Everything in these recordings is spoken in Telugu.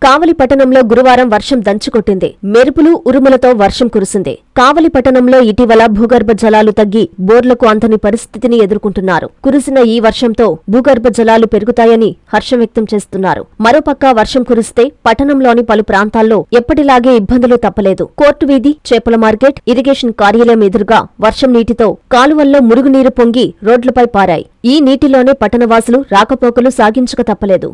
కావలి పట్టణంలో గురువారం వర్షం దంచుకొట్టింది. మెరుపులు ఉరుములతో వర్షం కురిసింది. కావలి పట్టణంలో ఇటీవల భూగర్భ జలాలు తగ్గి బోర్లకు అందని పరిస్థితిని ఎదుర్కొంటున్నారు. కురిసిన ఈ వర్షంతో భూగర్భ జలాలు పెరుగుతాయని హర్షం వ్యక్తం చేస్తున్నారు. మరోపక్క వర్షం కురిస్తే పట్టణంలోని పలు ప్రాంతాల్లో ఎప్పటిలాగే ఇబ్బందులు తప్పలేదు. కోర్టు వీధి, చేపల మార్కెట్, ఇరిగేషన్ కార్యాలయం ఎదురుగా వర్షం నీటితో కాలువల్లో మురుగునీరు పొంగి రోడ్లపై పారాయి. ఈ నీటిలోనే పట్టణవాసులు రాకపోకలు సాగించక తప్పలేదు.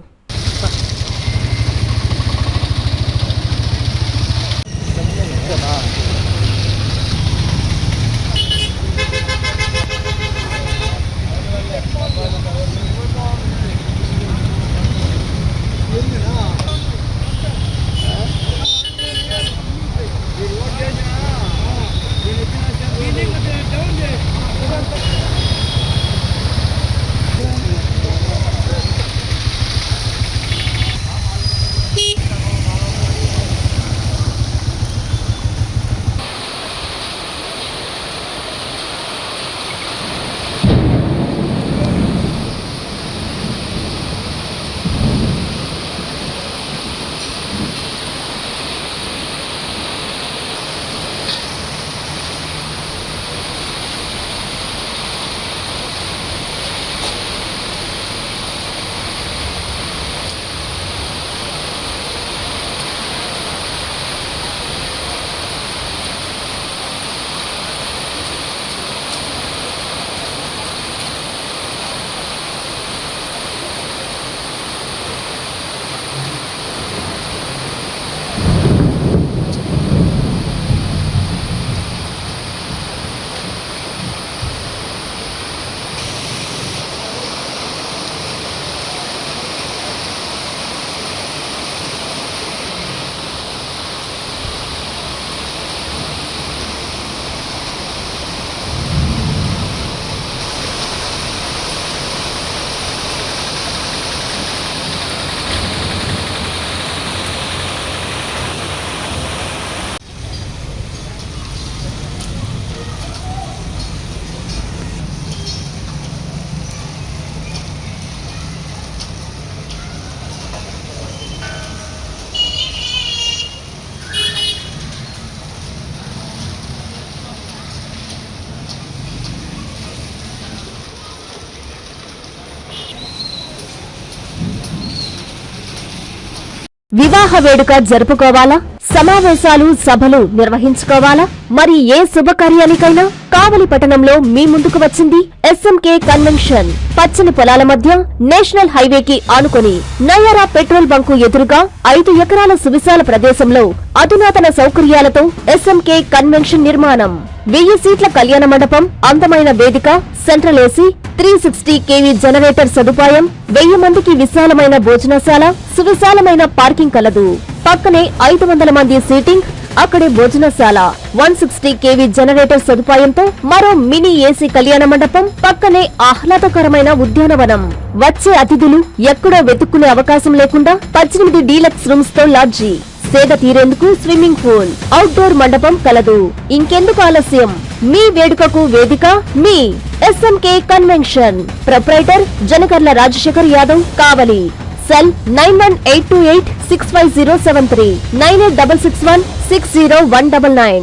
వివాహ వేడుక జరుపుకోవాలా? సమావేశాలు, సభలు నిర్వహించుకోవాలా? మరి ఏ శుభకార్యానికైనా కావలి పట్టణంలో మీ ముందుకు వచ్చింది ఎస్ఎంకే కన్వెన్షన్. పచ్చని పొలాల మధ్య నేషనల్ హైవేకి ఆనుకొని నయారా పెట్రోల్ బంకు ఎదురుగా 5 ఎకరాల సువిశాల ప్రదేశంలో అధునాతన సౌకర్యాలతో ఎస్ఎంకే కన్వెన్షన్ నిర్మాణం. 1000 సీట్ల కళ్యాణ మండపం, అందమైన వేదిక, సెంట్రల్ ఏసీ, 360 kV జనరేటర్ సదుపాయం, 1000 మందికి విశాలమైన భోజనశాల, సువిశాలమైన పార్కింగ్ కలదు. పక్కనే 500 మంది సీటింగ్, అక్కడే భోజనశాల, 160 kV జనరేటర్ సదుపాయంతో మరో మినీ ఏసీ కళ్యాణ మండపం, పక్కనే ఆహ్లాదకరమైన ఉద్యానవనం. వచ్చే అతిథులు ఎక్కడో వెతుక్కునే అవకాశం లేకుండా 18 డీలక్స్ రూమ్స్ తో లాడ్జీ, సేద తీరేందుకు స్విమ్మింగ్ పూల్, అవుట్డోర్ మండపం కలదు. ఇంకెందుకు ఆలస్యం? మీ వేడుకకు వేదిక మీ SMK convention. Proprietor Janakarla Rajasekhar Yadav, Kavali. Cell 9182865073, 9866160199.